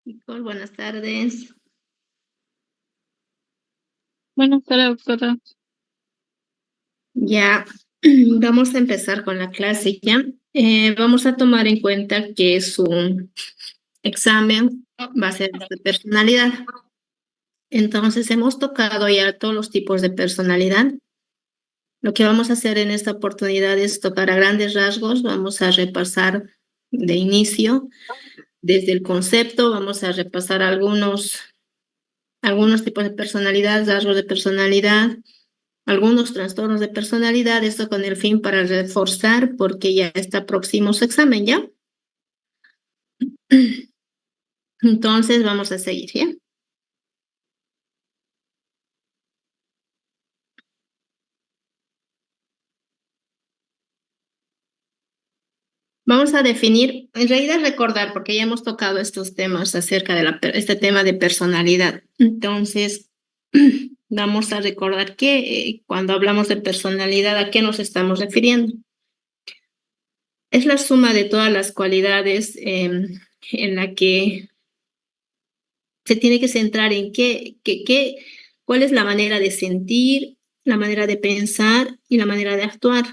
Nicole, buenas tardes. Buenas tardes, doctora. Ya vamos a empezar con la clase ya. Vamos a tomar en cuenta que su examen va a ser de personalidad. Entonces hemos tocado ya todos los tipos de personalidad. Lo que vamos a hacer en esta oportunidad es tocar a grandes rasgos. Vamos a repasar de inicio, desde el concepto, vamos a repasar algunos tipos de personalidad, rasgos de personalidad, algunos trastornos de personalidad, esto con el fin para reforzar, porque ya está próximo su examen, ¿ya? Entonces vamos a seguir, ¿ya? Vamos a definir, en realidad recordar, porque ya hemos tocado estos temas acerca de este tema de personalidad. Entonces, vamos a recordar que cuando hablamos de personalidad, ¿a qué nos estamos refiriendo? Es la suma de todas las cualidades en la que se tiene que centrar en cuál es la manera de sentir, la manera de pensar y la manera de actuar.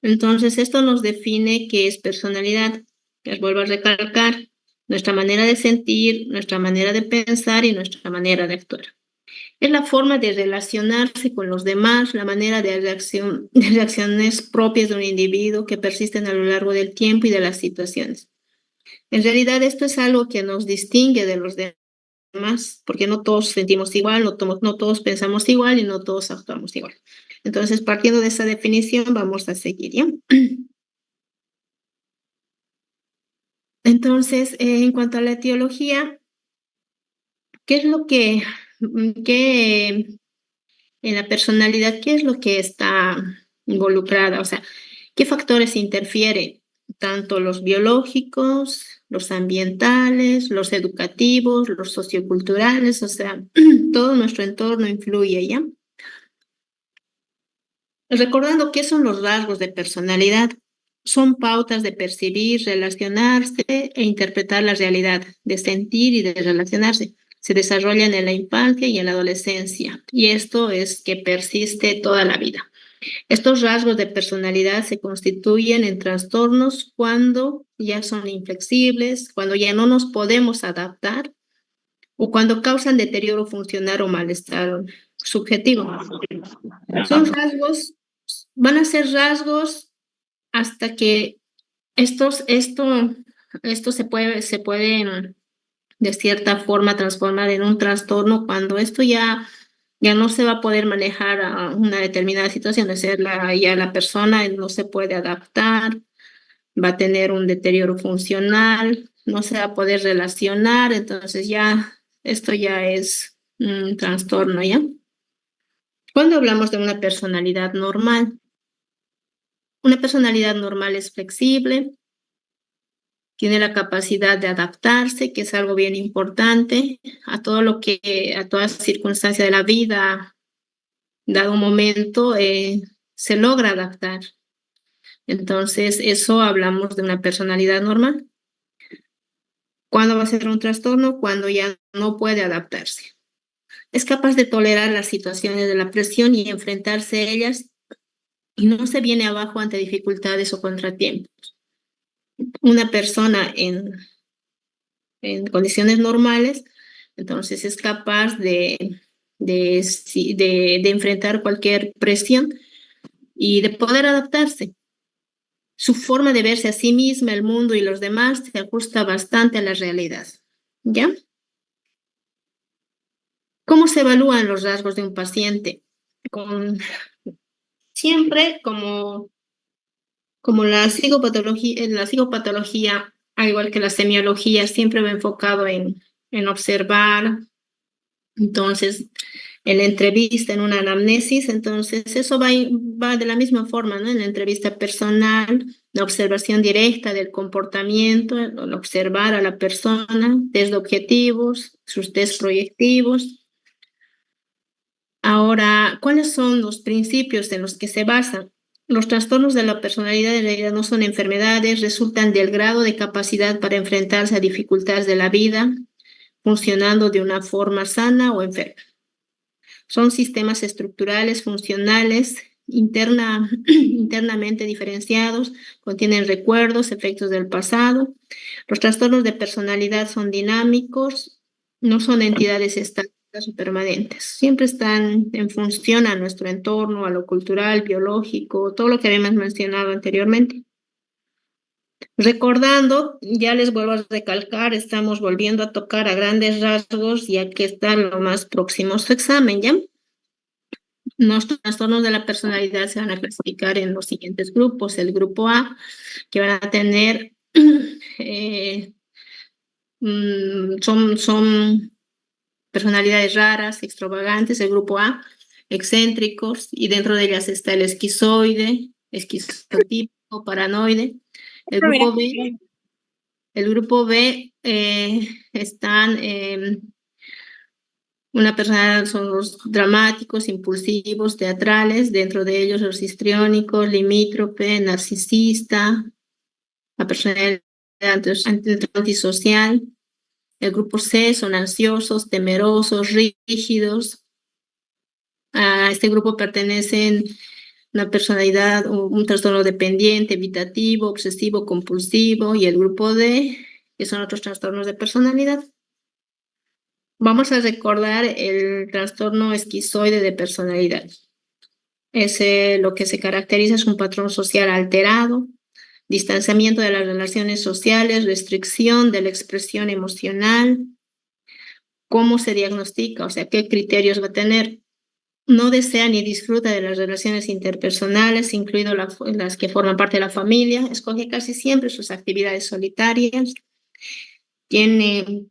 Entonces, esto nos define qué es personalidad. Les vuelvo a recalcar, nuestra manera de sentir, nuestra manera de pensar y nuestra manera de actuar. Es la forma de relacionarse con los demás, la manera de reacciones propias de un individuo que persisten a lo largo del tiempo y de las situaciones. En realidad, esto es algo que nos distingue de los demás, porque no todos sentimos igual, no todos pensamos igual y no todos actuamos igual. Entonces, partiendo de esa definición, vamos a seguir, ¿ya? Entonces, en cuanto a la etiología, ¿qué es lo que en la personalidad, qué es lo que está involucrada? O sea, ¿qué factores interfieren? Tanto los biológicos, los ambientales, los educativos, los socioculturales, o sea, todo nuestro entorno influye, ¿ya? Recordando qué son los rasgos de personalidad, son pautas de percibir, relacionarse e interpretar la realidad, de sentir y de relacionarse. Se desarrollan en la infancia y en la adolescencia, y esto es que persiste toda la vida. Estos rasgos de personalidad se constituyen en trastornos cuando ya son inflexibles, cuando ya no nos podemos adaptar o cuando causan deterioro funcional o malestar subjetivo. Son rasgos, van a ser rasgos hasta que esto se puede de cierta forma transformar en un trastorno cuando esto ya no se va a poder manejar a una determinada situación, es decir, ya la persona no se puede adaptar, va a tener un deterioro funcional, no se va a poder relacionar, entonces ya esto ya es un trastorno, ¿ya? Cuando hablamos de una personalidad normal es flexible, tiene la capacidad de adaptarse, que es algo bien importante a toda circunstancia de la vida, dado un momento, se logra adaptar. Entonces, eso hablamos de una personalidad normal. ¿Cuándo va a ser un trastorno? Cuando ya no puede adaptarse. Es capaz de tolerar las situaciones de la presión y enfrentarse a ellas y no se viene abajo ante dificultades o contratiempos. Una persona en condiciones normales, entonces es capaz de enfrentar cualquier presión y de poder adaptarse. Su forma de verse a sí misma, el mundo y los demás se ajusta bastante a la realidad. ¿Ya? ¿Cómo se evalúan los rasgos de un paciente? Siempre como la psicopatología, al igual que la semiología, siempre va enfocado en observar. Entonces, en la entrevista, en una anamnesis, entonces eso va de la misma forma, ¿no? En la entrevista personal, la observación directa del comportamiento, el observar a la persona, test de objetivos, sus test proyectivos. Ahora, ¿cuáles son los principios en los que se basan? Los trastornos de la personalidad en realidad no son enfermedades, resultan del grado de capacidad para enfrentarse a dificultades de la vida, funcionando de una forma sana o enferma. Son sistemas estructurales, funcionales, internamente diferenciados, contienen recuerdos, efectos del pasado. Los trastornos de personalidad son dinámicos, no son entidades estáticas o permanentes. Siempre están en función a nuestro entorno, a lo cultural, biológico, todo lo que habíamos mencionado anteriormente. Recordando, ya les vuelvo a recalcar, estamos volviendo a tocar a grandes rasgos, ya que están lo más próximo a su examen, ¿ya? Los trastornos de la personalidad se van a clasificar en los siguientes grupos. El grupo A, que van a tener, son personalidades raras, extravagantes. El grupo A, excéntricos, y dentro de ellas está el esquizoide, esquizotípico, paranoide. El grupo B están una persona, son los dramáticos, impulsivos, teatrales, dentro de ellos los histriónicos, limítrope, narcisista, la personalidad antisocial. El grupo C son ansiosos, temerosos, rígidos. A este grupo pertenecen una personalidad, un trastorno dependiente, evitativo, obsesivo, compulsivo, y el grupo D, que son otros trastornos de personalidad. Vamos a recordar el trastorno esquizoide de personalidad. Lo que se caracteriza es un patrón social alterado, distanciamiento de las relaciones sociales, restricción de la expresión emocional. ¿Cómo se diagnostica? O sea, ¿qué criterios va a tener? No desea ni disfruta de las relaciones interpersonales, incluido las que forman parte de la familia. Escoge casi siempre sus actividades solitarias. Tiene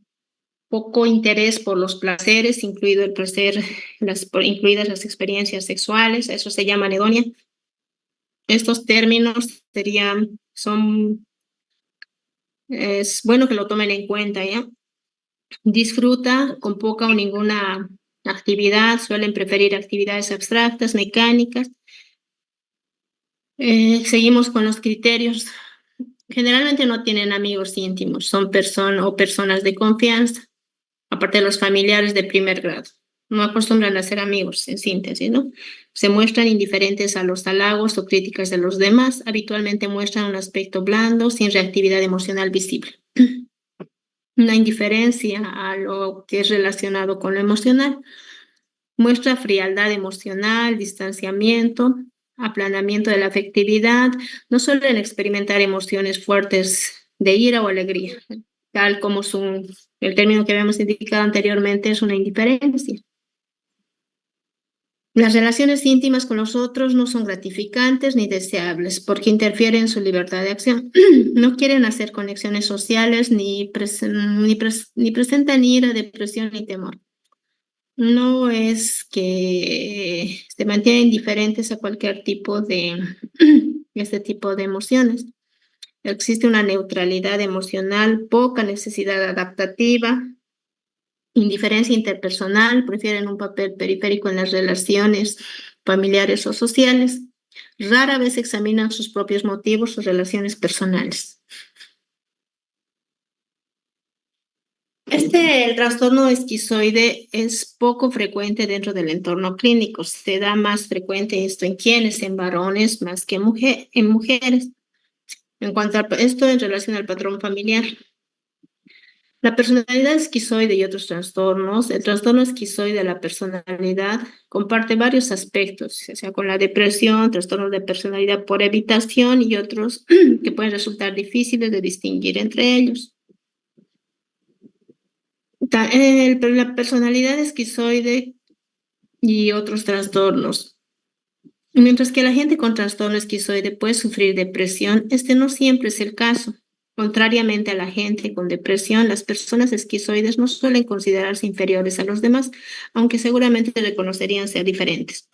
poco interés por los placeres, incluido el placer, incluidas las experiencias sexuales. Eso se llama anedonia. Estos términos es bueno que lo tomen en cuenta, ¿ya? Disfruta con poca o ninguna actividad, suelen preferir actividades abstractas, mecánicas. Seguimos con los criterios. Generalmente no tienen amigos íntimos, son personas de confianza, aparte de los familiares de primer grado. No acostumbran a ser amigos, en síntesis, ¿no? Se muestran indiferentes a los halagos o críticas de los demás. Habitualmente muestran un aspecto blando, sin reactividad emocional visible. Una indiferencia a lo que es relacionado con lo emocional. Muestra frialdad emocional, distanciamiento, aplanamiento de la afectividad. No suelen experimentar emociones fuertes de ira o alegría, tal como el término que habíamos indicado anteriormente es una indiferencia. Las relaciones íntimas con los otros no son gratificantes ni deseables porque interfieren en su libertad de acción. No quieren hacer conexiones sociales ni presentan ira, depresión ni temor. No es que se mantienen indiferentes a cualquier tipo de este tipo de emociones. Existe una neutralidad emocional, poca necesidad adaptativa, indiferencia interpersonal, prefieren un papel periférico en las relaciones familiares o sociales. Rara vez examinan sus propios motivos o relaciones personales. El trastorno esquizoide es poco frecuente dentro del entorno clínico. Se da más frecuente esto en quienes, en varones, más que en mujeres. En cuanto a esto en relación al patrón familiar. La personalidad esquizoide y otros trastornos. El trastorno esquizoide de la personalidad comparte varios aspectos, o sea, con la depresión, trastornos de personalidad por evitación y otros que pueden resultar difíciles de distinguir entre ellos. La personalidad esquizoide y otros trastornos. Mientras que la gente con trastorno esquizoide puede sufrir depresión, este no siempre es el caso. Contrariamente a la gente con depresión, las personas esquizoides no suelen considerarse inferiores a los demás, aunque seguramente reconocerían ser diferentes.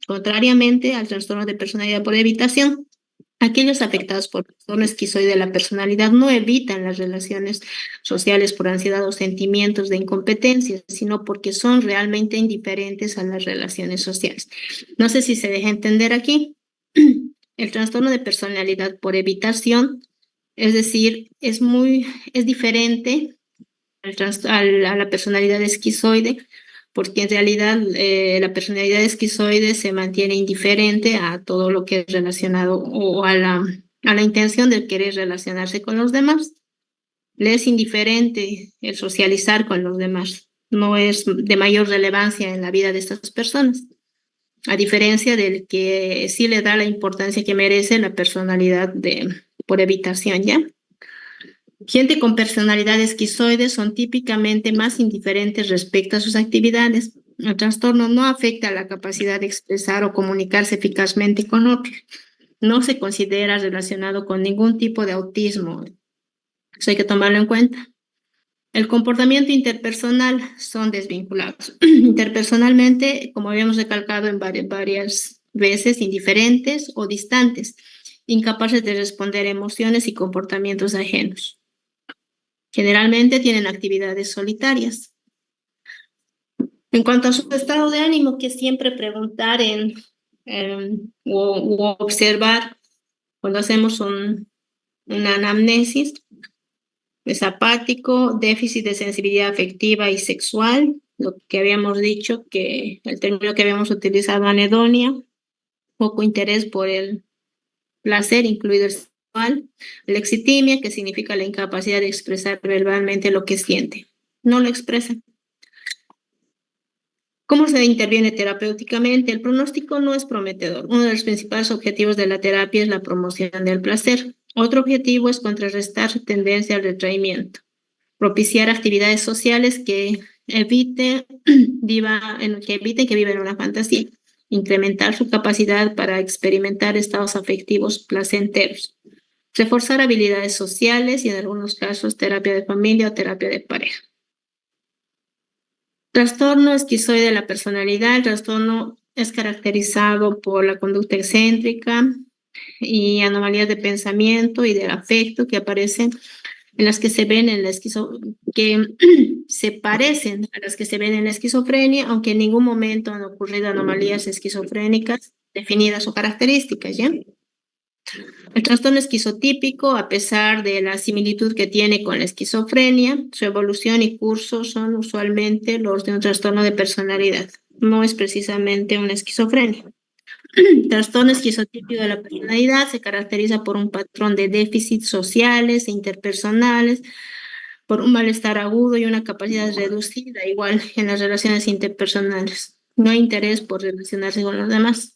Contrariamente al trastorno de personalidad por evitación, aquellos afectados por trastorno esquizoide de la personalidad no evitan las relaciones sociales por ansiedad o sentimientos de incompetencia, sino porque son realmente indiferentes a las relaciones sociales. No sé si se deja entender aquí. El trastorno de personalidad por evitación, es decir, es diferente a la personalidad esquizoide, porque en realidad la personalidad esquizoide se mantiene indiferente a todo lo que es relacionado o a la intención de querer relacionarse con los demás. Le es indiferente el socializar con los demás, no es de mayor relevancia en la vida de estas personas, a diferencia del que sí le da la importancia que merece la personalidad por evitación, ¿ya? Gente con personalidad esquizoide son típicamente más indiferentes respecto a sus actividades. El trastorno no afecta la capacidad de expresar o comunicarse eficazmente con otros. No se considera relacionado con ningún tipo de autismo. Eso hay que tomarlo en cuenta. El comportamiento interpersonal son desvinculados. Interpersonalmente, como habíamos recalcado en varias veces, indiferentes o distantes, incapaces de responder a emociones y comportamientos ajenos. Generalmente tienen actividades solitarias. En cuanto a su estado de ánimo, que siempre preguntar o observar cuando hacemos una anamnesis, es apático, déficit de sensibilidad afectiva y sexual, lo que habíamos dicho, que el término que habíamos utilizado, anedonia, poco interés por el placer, incluido el sexual, lexitimia, que significa la incapacidad de expresar verbalmente lo que siente. No lo expresa. ¿Cómo se interviene terapéuticamente? El pronóstico no es prometedor. Uno de los principales objetivos de la terapia es la promoción del placer. Otro objetivo es contrarrestar su tendencia al retraimiento, propiciar actividades sociales que eviten que viva en una fantasía, incrementar su capacidad para experimentar estados afectivos placenteros, reforzar habilidades sociales y en algunos casos terapia de familia o terapia de pareja. Trastorno esquizoide de la personalidad. El trastorno es caracterizado por la conducta excéntrica y anomalías de pensamiento y del afecto que aparecen en las que se ven en la que se parecen a las que se ven en la esquizofrenia, aunque en ningún momento han ocurrido anomalías esquizofrénicas definidas o características, ¿ya? El trastorno esquizotípico, a pesar de la similitud que tiene con la esquizofrenia, su evolución y curso son usualmente los de un trastorno de personalidad. No es precisamente una esquizofrenia. El trastorno esquizotípico de la personalidad se caracteriza por un patrón de déficits sociales e interpersonales, por un malestar agudo y una capacidad reducida, igual en las relaciones interpersonales. No hay interés por relacionarse con los demás.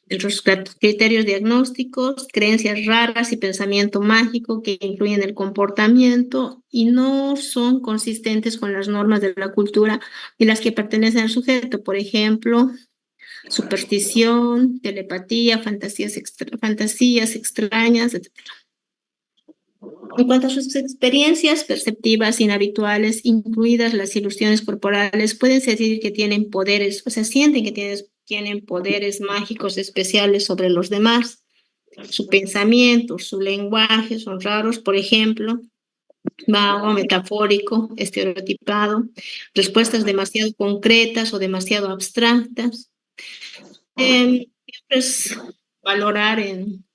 Los criterios diagnósticos, creencias raras y pensamiento mágico que influyen el comportamiento y no son consistentes con las normas de la cultura y las que pertenecen al sujeto. Por ejemplo, superstición, telepatía, fantasías extrañas, etc. En cuanto a sus experiencias perceptivas inhabituales, incluidas las ilusiones corporales, pueden sentir que tienen poderes, o sea, sienten que tienen poderes mágicos especiales sobre los demás. Su pensamiento, su lenguaje son raros, por ejemplo, vago, metafórico, estereotipado, respuestas demasiado concretas o demasiado abstractas. Siempre es valorar en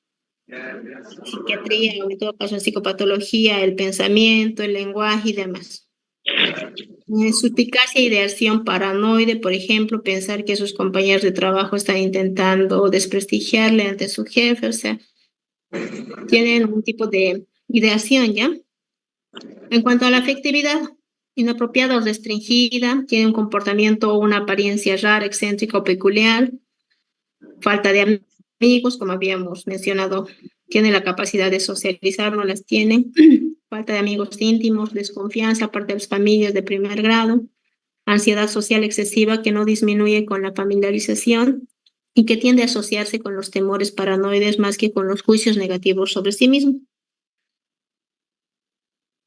psiquiatría o en todo caso en psicopatología, el pensamiento, el lenguaje y demás. Suspicacia e ideación paranoide, por ejemplo, pensar que sus compañeros de trabajo están intentando desprestigiarle ante su jefe, o sea, tienen un tipo de ideación, ¿ya? En cuanto a la afectividad, inapropiada o restringida, tiene un comportamiento o una apariencia rara, excéntrica o peculiar, falta de amigos, como habíamos mencionado, tiene la capacidad de socializar, no las tiene, falta de amigos íntimos, desconfianza aparte de las familias de primer grado, ansiedad social excesiva que no disminuye con la familiarización y que tiende a asociarse con los temores paranoides más que con los juicios negativos sobre sí mismo.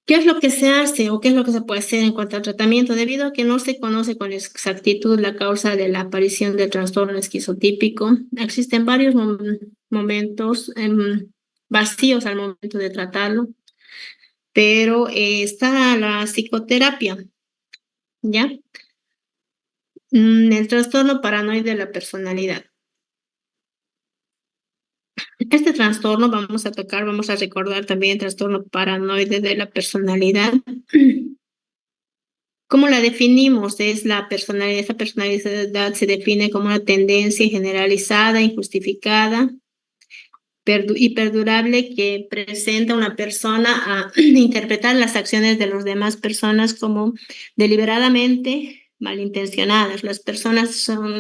¿Qué es lo que se hace o qué es lo que se puede hacer en cuanto al tratamiento? Debido a que no se conoce con exactitud la causa de la aparición del trastorno esquizotípico, existen varios momentos vacíos al momento de tratarlo, pero está la psicoterapia, ¿ya? El trastorno paranoide de la personalidad. Este trastorno vamos a recordar también el trastorno paranoide de la personalidad. ¿Cómo la definimos? Es la personalidad, esa personalidad se define como una tendencia generalizada, injustificada y perdurable que presenta una persona a interpretar las acciones de las demás personas como deliberadamente malintencionadas. Las personas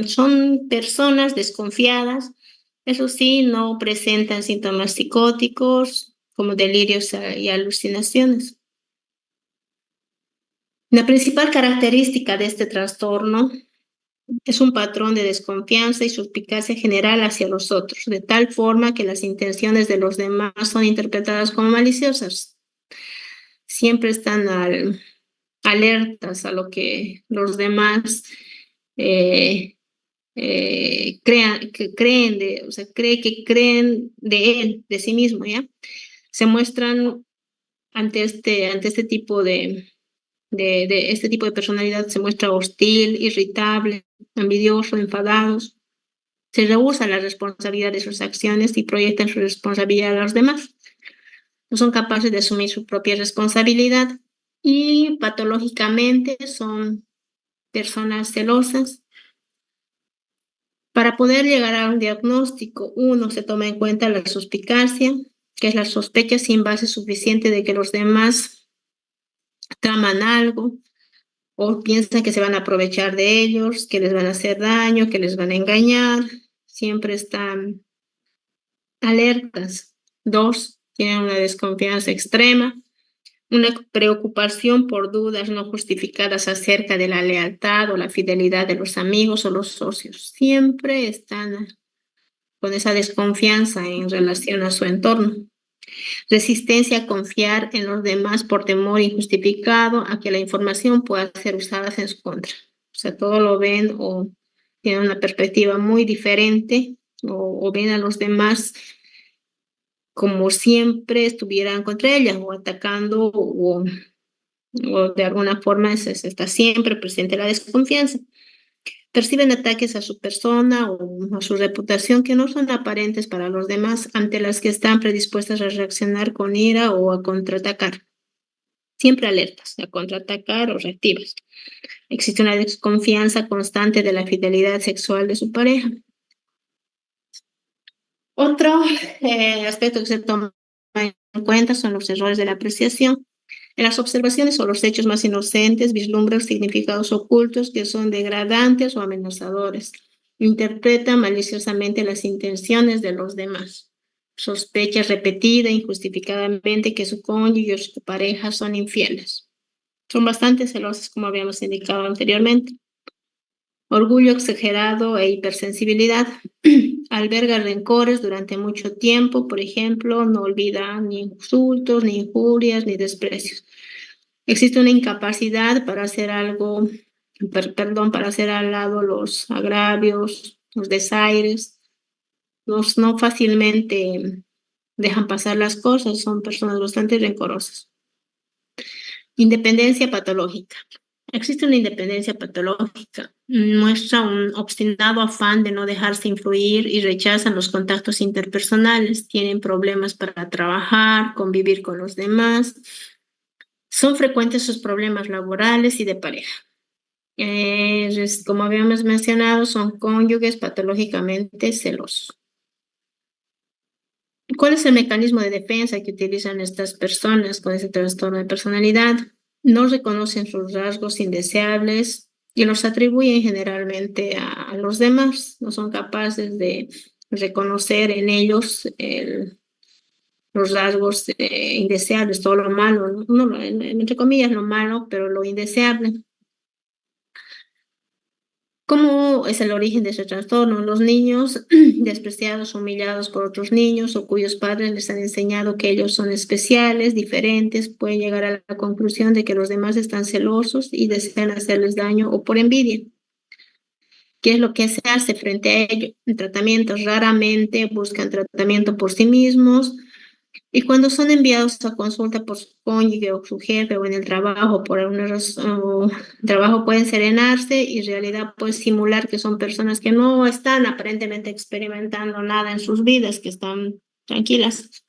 son personas desconfiadas, eso sí, no presentan síntomas psicóticos como delirios y alucinaciones. La principal característica de este trastorno es un patrón de desconfianza y suspicacia general hacia los otros, de tal forma que las intenciones de los demás son interpretadas como maliciosas. Siempre están alertas a lo que los demás eh, que creen de él, de sí mismo, ¿ya? Se muestran ante este tipo de este tipo de personalidad, se muestra hostil, irritable, envidioso, enfadados. Se rehúsa la responsabilidad de sus acciones y proyectan su responsabilidad a los demás. No son capaces de asumir su propia responsabilidad y patológicamente son personas celosas. Para poder llegar a un diagnóstico, uno se toma en cuenta la suspicacia, que es la sospecha sin base suficiente de que los demás traman algo o piensan que se van a aprovechar de ellos, que les van a hacer daño, que les van a engañar. Siempre están alertas. Dos, tienen una desconfianza extrema, una preocupación por dudas no justificadas acerca de la lealtad o la fidelidad de los amigos o los socios. Siempre están con esa desconfianza en relación a su entorno. Resistencia a confiar en los demás por temor injustificado a que la información pueda ser usada en su contra. O sea, todo lo ven o tienen una perspectiva muy diferente o ven a los demás como siempre estuvieran contra ella o atacando o de alguna forma está siempre presente la desconfianza. Perciben ataques a su persona o a su reputación que no son aparentes para los demás, ante las que están predispuestas a reaccionar con ira o a contraatacar. Siempre alertas a contraatacar o reactivas. Existe una desconfianza constante de la fidelidad sexual de su pareja. Otro aspecto que se toma en cuenta son los errores de la apreciación. En las observaciones o los hechos más inocentes vislumbran significados ocultos que son degradantes o amenazadores. Interpreta maliciosamente las intenciones de los demás. Sospecha repetida e injustificadamente que su cónyuge o su pareja son infieles. Son bastante celosos, como habíamos indicado anteriormente. Orgullo exagerado e hipersensibilidad. Alberga rencores durante mucho tiempo, por ejemplo, no olvida ni insultos, ni injurias, ni desprecios. Existe una incapacidad para hacer algo, para hacer al lado los agravios, los desaires. No fácilmente dejan pasar las cosas, son personas bastante rencorosas. Independencia patológica. Existe una independencia patológica. Muestra un obstinado afán de no dejarse influir y rechazan los contactos interpersonales. Tienen problemas para trabajar, convivir con los demás. Son frecuentes sus problemas laborales y de pareja. Como habíamos mencionado, son cónyuges patológicamente celosos. ¿Cuál es el mecanismo de defensa que utilizan estas personas con ese trastorno de personalidad? No reconocen sus rasgos indeseables y los atribuyen generalmente a los demás. No son capaces de reconocer en ellos los rasgos indeseables, todo lo malo, no, entre comillas lo malo, pero lo indeseable. ¿Cómo ¿Cómo es el origen de ese trastorno? Los niños despreciados, humillados por otros niños o cuyos padres les han enseñado que ellos son especiales, diferentes, pueden llegar a la conclusión de que los demás están celosos y desean hacerles daño o por envidia. ¿Qué es lo que se hace frente a ello? Tratamientos raramente buscan tratamiento por sí mismos y cuando son enviados a consulta por su cónyuge o su jefe o en el trabajo por alguna razón, o trabajo pueden serenarse y en realidad pueden simular que son personas que no están aparentemente experimentando nada en sus vidas, que están tranquilas.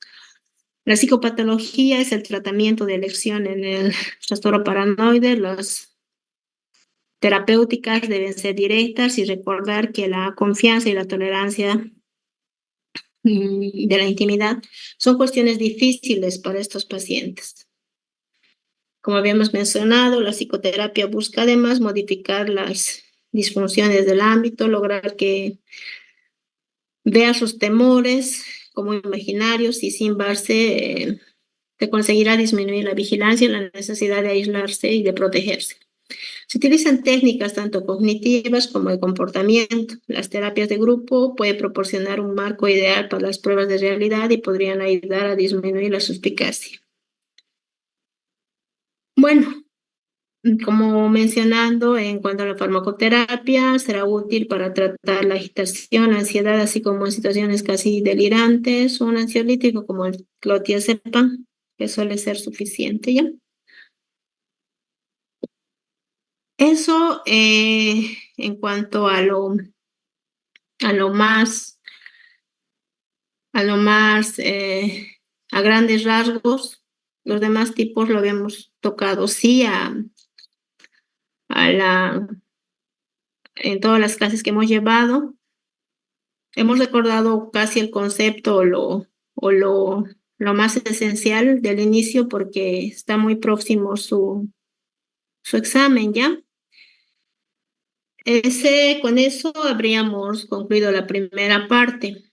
La psicopatología es el tratamiento de elección en el trastorno paranoide. Las terapéuticas deben ser directas y recordar que la confianza y la tolerancia de la intimidad son cuestiones difíciles para estos pacientes. Como habíamos mencionado, la psicoterapia busca además modificar las disfunciones del ámbito, lograr que vea sus temores como imaginarios y sin base se conseguirá disminuir la vigilancia y la necesidad de aislarse y de protegerse. Se utilizan técnicas tanto cognitivas como de comportamiento. Las terapias de grupo pueden proporcionar un marco ideal para las pruebas de realidad y podrían ayudar a disminuir la suspicacia. Bueno, como mencionando, en cuanto a la farmacoterapia, será útil para tratar la agitación, la ansiedad, así como en situaciones casi delirantes, un ansiolítico como el clothiazepam, que suele ser suficiente, ¿ya? Eso en cuanto a lo más, a lo más, a grandes rasgos, los demás tipos lo habíamos tocado, sí, a en todas las clases que hemos llevado. Hemos recordado casi el concepto o lo más esencial del inicio porque está muy próximo su examen, ¿ya? Con eso habríamos concluido la primera parte.